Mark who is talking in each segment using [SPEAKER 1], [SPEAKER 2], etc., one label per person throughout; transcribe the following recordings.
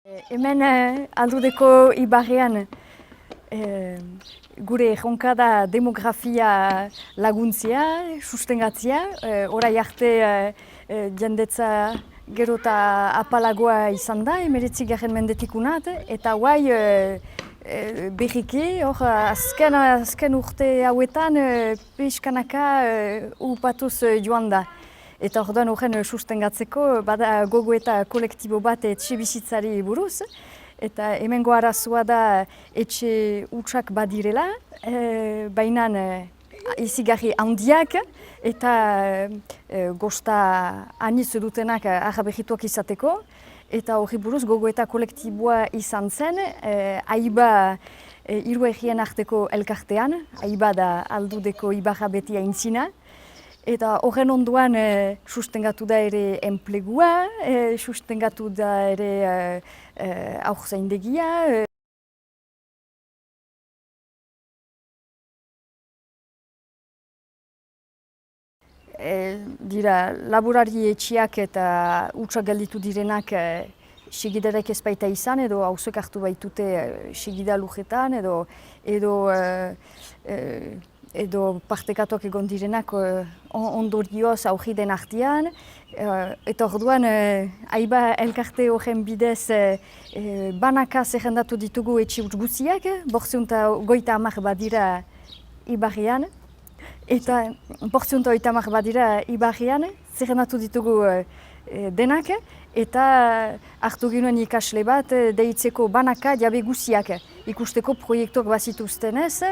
[SPEAKER 1] Hemen aldudeko ibarrean gure erronka da demografia laguntzia, sustengatzia. Orai arte jendetza gero eta apalagoa izan da, 19. mendetik unat, eta guai berriki, azken urte hauetan pixkanaka upatuz joan da. Eta orduan horren sustengatzeko bada gogoeta kolektibo bat etxe bizitzari buruz. Eta hemengo arazoa da etxe hutsak badirela, baina izigarri handiak eta gosta aniz dutenak arrabehituak izateko. Eta horri buruz gogoeta kolektiboa izan zen, AIBA hiru herrien arteko elkartean, AIBA da aldudeko ibarra beti aintzina. Eta horren ondoan sustengatu da ere enplegua, sustengatu da ere haurzaindegia. Dira laborari etxiak eta hutsak gelditu direnak segidarek ez baita izan, edo auzoek hartu baitute segida lujetan, edo partekatuak egon direnak ondorioz aurri den artean. Eta orduan AIBA elkarte horren bidez banaka zerrendatu ditugu etxe huts guztiak, 550 badira ibarrean. Eta 550 badira ibarrean, zerrendatu ditugu denak, eta hartu ginoen ikasle bat deitzeko banaka jabe guziak ikusteko proiektuak bazituztenez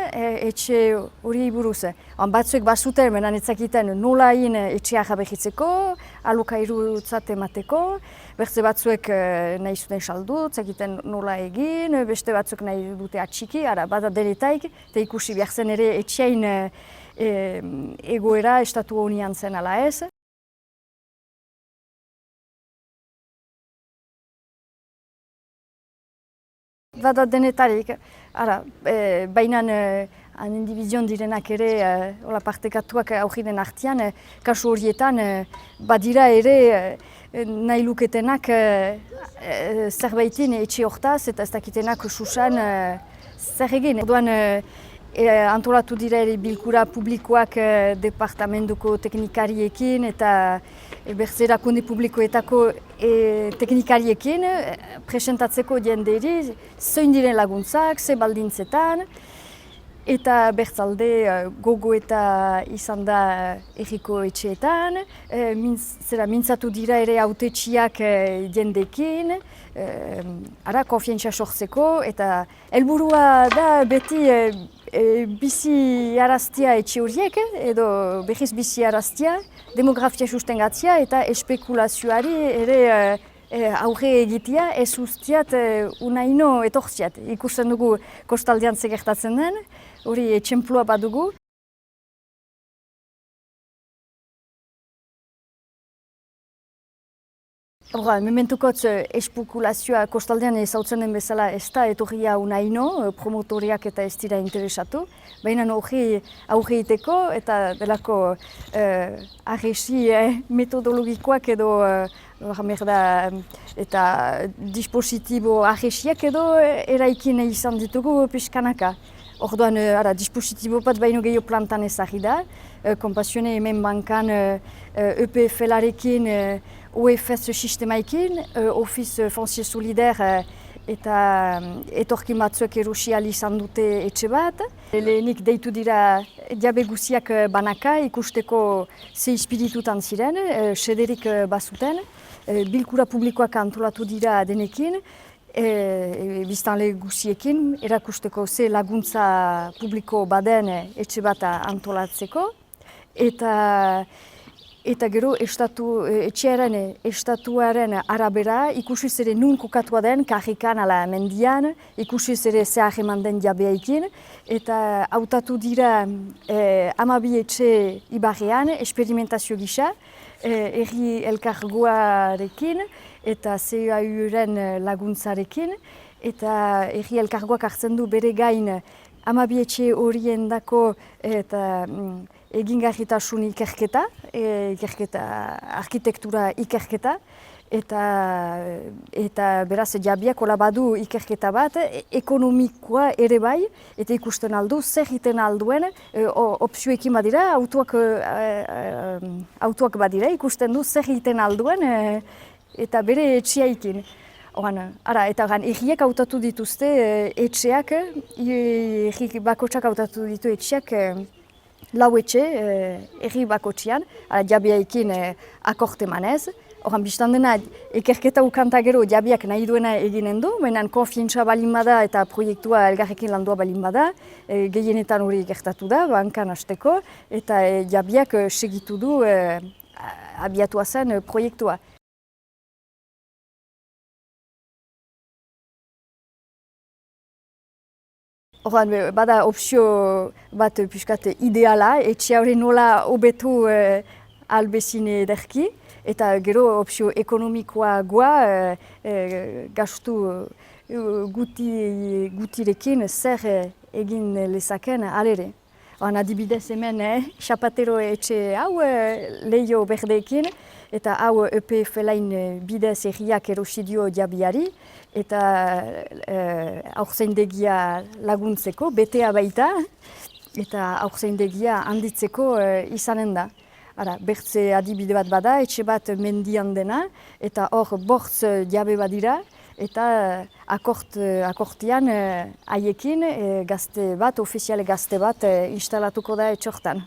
[SPEAKER 1] etxe hori buruz. Batzuek bazuten, menan etzakiten nola egin etxea jabehitzeko, alokairutzat emateko, berze batzuek nahi zuten saldu, etzakiten nola egin, beste batzuk nahi dute atxiki, bada denetaik, eta ikusi behar zen ere etxein egoera estatu honian zen ala ez. Bada denetarik, baina indibizion direnak ere partekatuak aurriden artean, kasu horietan badira ere nahi luketenak zerbaitin etxe hortaz eta ez dakitenak susan zer egin. Orduan antolatu dira ere bilkura publikoak departamentuko teknikariekin eta berzerakunde publikoetako teknikariekin presentatzeko jenderi zein diren laguntzak, ze baldintzetan, eta bertzalde gogoeta izan da erriko etxeetan, mintzatu dira ere hautetsiak jendekin, konfientzia sortzeko, eta helburua da beti bizi araztia etxe horiek, edo behiz bizi araztia, demografia sustengatzia eta espekulazioari ere aurre egitea, ez ustiat unaino etortziat. Ikusten dugu kostaldean zegertatzen den, hori etxemplua badugu. Mementukotz espekulazioa kostaldean ezautzen den bezala ez da etorria unaino, promotoriak eta ez dira interesatu. Baina hori aurre egiteko eta delako arresi metodologikoak edo eta dispositibo arresiak edo eraikin izan ditugu pixkanaka. Orduan, dispositibo bat baino gehiago plantan ezagri da. Konpasione hemen bankan EPFL-arekin, OFS sistemaikin, Office Foncier Solidaire eta etorkin batzuek erosi ahal izan dute etxe bat. Lehenik deitu dira jabe guziak banaka ikusteko ze espiritutan ziren, sederik bazuten. Bilkura publikoak antolatu dira denekin, biztanle guziekin, erakusteko ze laguntza publiko baden etxe bat antolatzeko. Eta gero etxearen estatuaren arabera ikusiz ere nun kokatua den, karrikan ala mendian, ikusiz ere zehar eman den jabeaikin, eta hautatu dira 12 etxe ibarrean, esperimentazio gisa, herri elkargoarekin eta CEAU-ren laguntzarekin, eta herri elkargoak hartzen du bere gain 12 etxe horien dako eta egingarritasun ikerketa, arkitektura ikerketa, eta beraz jabiak hola badu ikerketa bat, ekonomikoa ere bai, eta ikusten aldu, zer egiten alduen, opzioekin badira, autoak badira, ikusten du zer egiten alduen, eta bere etxeaikin. Eta erriek hautatu dituzte etxeak, erri bakotsak hautatu ditu etxeak, lau etxe erri bakotxian, jabiaikin akorte manez. Bistan dena, ikerketa ukanta gero jabiak nahi duena eginen du, baina konfientza balin bada eta proiektua elgarrekin landua balin bada, gehienetan hori gertatu da, bankan hasteko, eta jabiak segitu du abiatua zen proiektua. Bada opzio bat piskat ideala, etxe hori nola hobetu albezin ederki, eta gero opzio ekonomikoa gastu gutirekin zer egin lezaken alere. Adibidez hemen, xapatero etxe hau leio berdeekin, eta hau EPF-lain bidez erriak erosidio jabiari, eta aurzaindegia laguntzeko, betea baita, eta aurzaindegia handitzeko izanen da. Bertze adibide bat bada, etxe bat mendian dena, eta hor bortz jabe badira, eta akortian haiekin gazte bat, ofiziale gazte bat instalatuko da etxortan.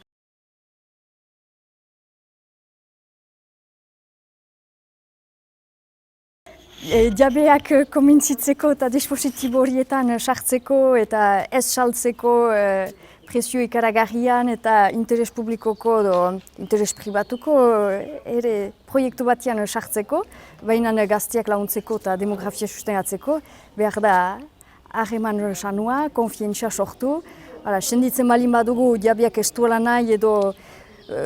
[SPEAKER 1] Jabeak komintzitzeko eta dispositibo horietan sartzeko eta ez saltzeko prezio ikaragarrian eta interes publikoko edo interes pribatuko ere proiektu batian sartzeko, baina gazteak laguntzeko eta demografia sustenatzeko, behar da harreman sanua, konfientzia sortu. Senditzen balin badugu jabeak ez duela nahi edo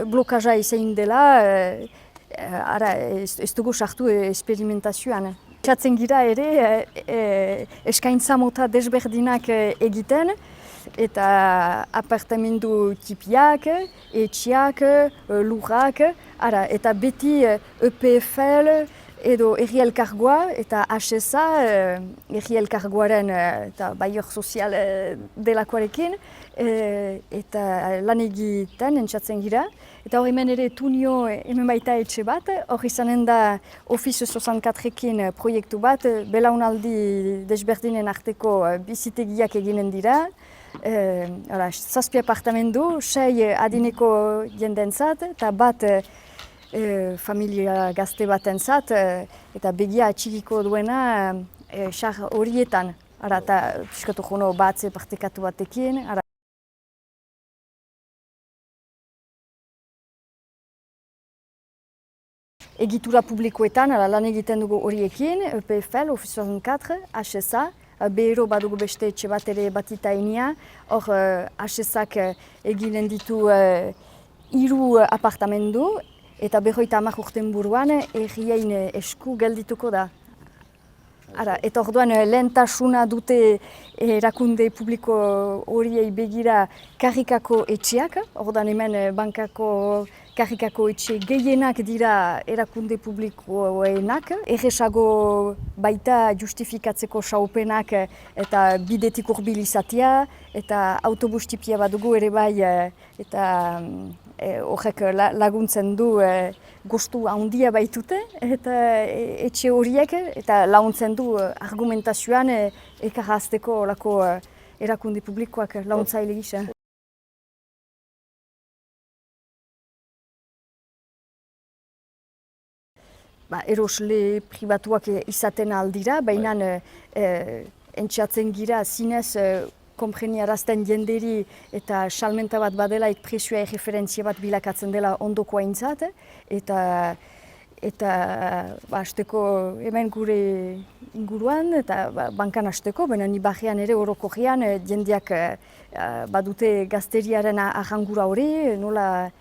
[SPEAKER 1] blokaja izan dela, ez dugu sartu esperimentazioan. Txatzen gira ere eskaintza mota desberdinak egiten, eta apartamendu tipiak, etxiak, lurrak, eta beti EPFL edo erri elkargoa eta HSA, erri elkargoaren eta baior sozial delakoarekin, eta lan egiten entzatzen gira. Eta hori hemen ere Tunio hemen baita etxe bat, hori izanen da Office 64-ekin proiektu bat, belaunaldi desberdinen arteko bizitegiak eginen dira. 7 apartamendu, 6 adineko jendentzat, eta bat familia gazte batentzat, eta begia atxikiko duena xar horietan. Eta piskatu jono batze partekatu batekin. Egitura publikoetan lan egiten dugu horiekin, EPFL, Office 64, HSA, behero badugu beste etxe bat ere batita enia, hor HSAk eginen ditu 3 apartamendu, eta 50 urten buruan errien esku geldituko da. Eta orduan lehentasuna dute erakunde publiko horiei begira karrikako etxeak, orduan hemen bankako karrikako etxe gehienak dira erakunde publikoenak. Erresago baita justifikatzeko saupenak eta bidetik hurbil izatea, eta autobus tipia badugu ere bai, eta horrek laguntzen du gostu handia baitute, eta etxe horiek, eta laguntzen du argumentazioan ekarrazteko olako erakunde publikoak laguntzaile gisa. Erosle pribatuak izaten aldira, baina entxatzen gira zinez konpreniarazten jenderi eta salmenta bat badelaik prezioa erreferentzia bat bilakatzen dela ondoko aintzat, eta hasteko hemen gure inguruan eta bankan hasteko, baina ni barrean ere orokorrean jendeak badute gazteriaren ahangura hori, nola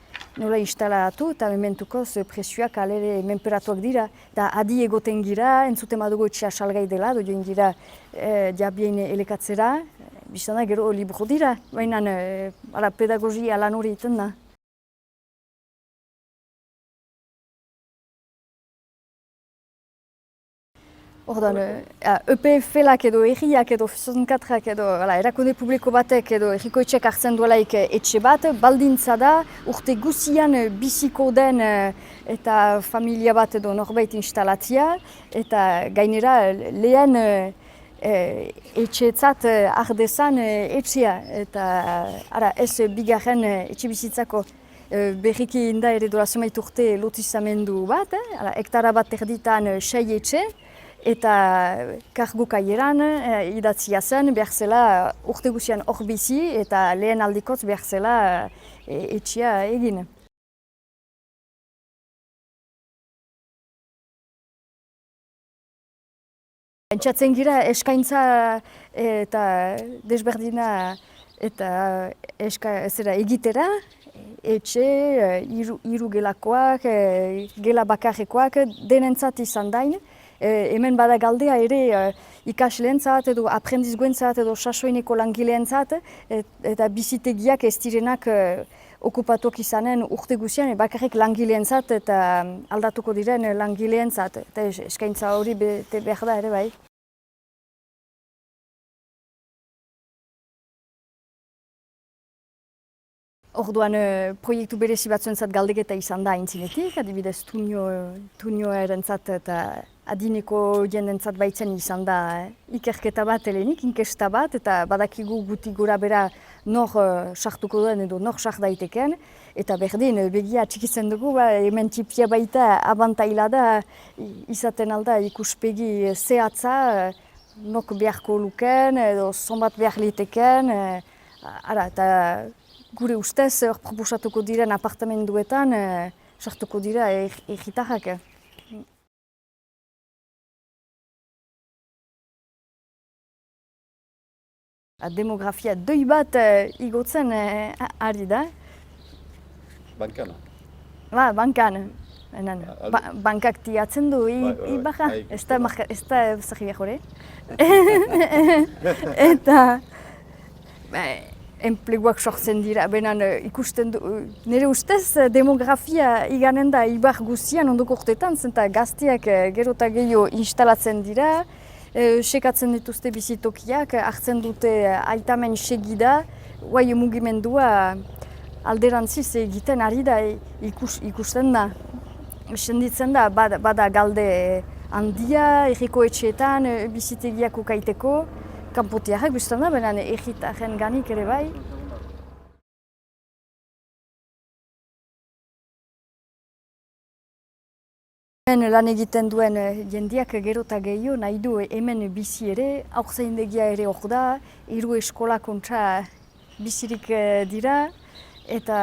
[SPEAKER 1] instalatu eta mementukoz prezioak alere menperatuak dira. Eta adi egoten gira, entzuten badugu etxea salgai dela, joan gira jabien elekatzera, biztana gero libro dira, baina pedagogia lan hori egiten da. Orduan, EPF-lak edo erriak edo 64-ak edo erakunde publiko batek edo erriko etxek hartzen duelaik etxe bat, baldintza da urte guzian biziko den eta familia bat edo norbait instalatzia, eta gainera lehen etxeetzat ardezan etxea, eta ez bigarren etxe bizitzako berriki inda ere dola zumait urte lotizamendu bat, hektara bat erditan 6 etxe, eta kargu kaieran idatzia zen behar zela urte guzian hor bizi eta lehen aldikotz behar zela etxea egin. Entzatzen gira eskaintza eta desberdina eta egitera, etxe, hiru gelakoak, gela bakarrekoak denentzat izan dain. Hemen bada galdea ere ikasleentzat edo aprendizgoentzat edo sasoineko langileentzat eta bizitegiak ez direnak okupatuak izanen urte guzian bakarrik langileentzat eta aldatuko diren langileentzat. Eta eskaintza hori bete behar da ere bai. Orduan, proiektu berezi batzuentzat galdeketa izan da aintzinetik, adibidez tunioarentzat eta adineko jendentzat baitzen izan da ikerketa bat helenik, inkesta bat, eta badakigu guti gora bera nor sartuko duen edo nor sart daiteken, eta berdin begia txikitzen dugu, hemen tipia baita abantaila da izaten alda ikuspegi zehatza, nok beharko luken edo zonbat behar liteken, eta gure ustez hor proposatuko diren apartamenduetan sartuko dira erritarrak. Demografia doi bat igotzen ari da.
[SPEAKER 2] Bankan?
[SPEAKER 1] Ba, bankan. Bankak tiatzen du ibarra, ez da zerri behore. Eta enpleguak sortzen dira, benen ikusten du, nire ustez demografia iganen da ibar guzian ondoko urtetan, zenta gazteak gero eta gehiago instalatzen dira, sekatzen dituzte bizitokiak, hartzen dute aitamen segida, guai mugimendua alderantziz egiten ari da ikusten da. Senditzen da, bada galde handia, erriko etxeetan, bizitegiak ukaiteko, kanpotiarrak biztan da, baina erritaren ganik ere bai. Hemen lan egiten duen jendeak gero eta gehiago nahi du hemen bizi ere, haurtzaindegia ere hor da, hiru eskola kontra bizirik dira, eta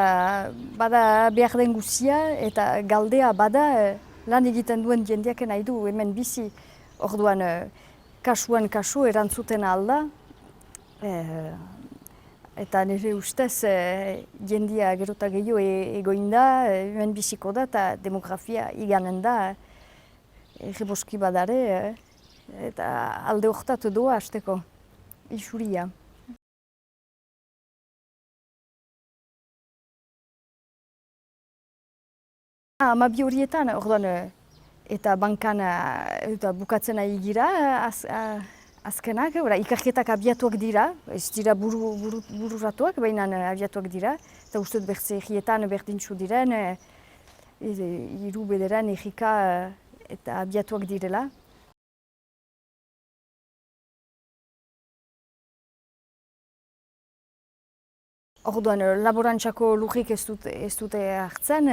[SPEAKER 1] bada behar den guzia, eta galdea bada lan egiten duen jendeak nahi du hemen bizi. Orduan, kasuan kasu erantzuten alda, eta nire ustez jendea gero eta gehiago egoin da, hemen biziko da eta demografia iganen da, erreboski badare, eta alde horretatu doa hasteko, isuria. Amabi horietan, orduan, eta bankan eta bukatzen ari gira azkenak, ikerketak abiatuak dira, ez dira bururatuak, baina abiatuak dira, eta uste dut bertze errietan berdintzu diren, hiru bederan errika eta abiatuak direla. Orduan, laborantzako lurrik ez dute hartzen,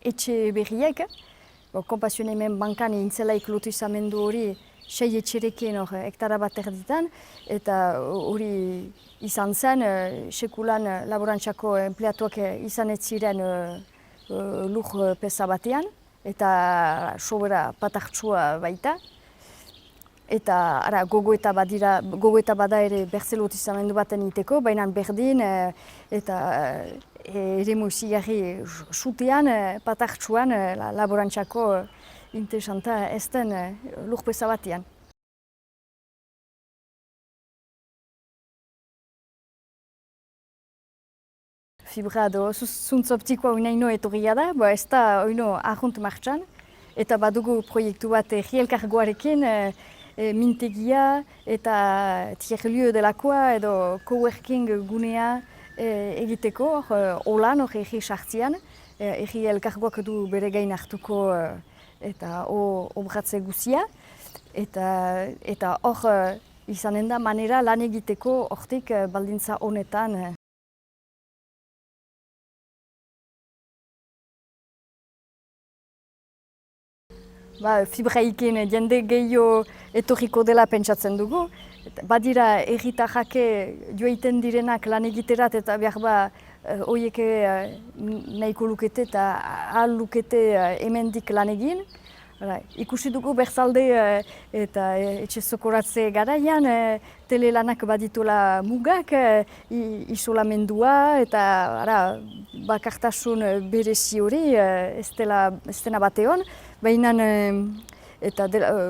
[SPEAKER 1] etxe berriek. Konpazioen hemen bankan intzelaik lotizamendu hori 6 etxerekin hektara bat erditan, eta hori izan zen, sekulan laborantzako empleatuak izan ez ziren lur peza batean, eta sobera patartsua baita. Eta gogoeta bada ere bertze lotizamendu baten iteko, baina berdin eta eremu izigarri sutean, patartsuan, laborantzako interesanta ez den lurpeza batean. Fibra edo zuntz optikoa unaino etorria da, ez da oino ahunt martxan. eta badugu proiektu bat erri elkargoarekin, mintegia eta tiers-lieu delakoa edo coworking gunea egiteko, holan hor erri sartzean. Erri elkargoak du bere gain hartuko eta obratze guzia. Eta hor izanen da manera lan egiteko hortik baldintza honetan. Fibraiken jende gehiago etorriko dela pentsatzen dugu. Badira erritarrak joaiten direnak lan egiterat eta behar horiek nahiko lukete eta ahal lukete hemendik lan egin. Ikusi dugu berzalde eta etxe zokoratze garaian, telelanak baditola mugak, isolamendua eta bakartasun berezi hori ez dena batean. Baina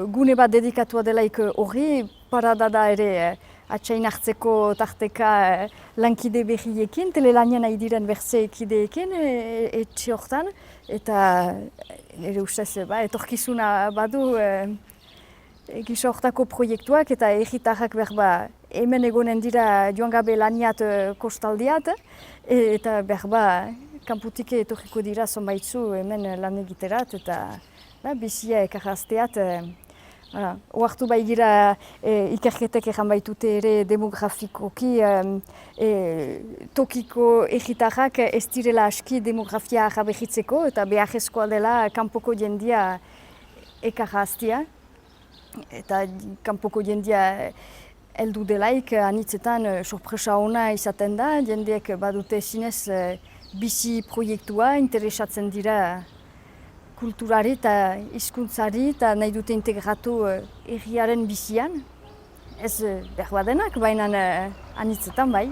[SPEAKER 1] gune bat dedikatua delaik hori, parada da ere atsain hartzeko tarteka lankide berriekin, telelanean nahi diren berze ekideekin etxe hortan. Eta ere ustez, etorkizuna badu gisa hortako proiektuak eta erritarrak hemen egonen dira joan gabe laniat kostaldiat eta kanputik etorriko dira zonbaitzu hemen lan egiterat eta bizia ekarrazteat. Oartu baigira ikerketek egan baitute ere demografikoki tokiko erritarrak ez direla aski demografia jabehitzeko eta beharrezkoa dela kanpoko jendia ekarraztea. Eta kanpoko jendia heldu delaik anitzetan sorpresa ona izaten da, jendeek badute zinez bizi proiektua interesatzen dira kulturari eta hizkuntzari eta nahi dute integratu herriaren bizian. Ez behar badenak, baina anitzetan bai.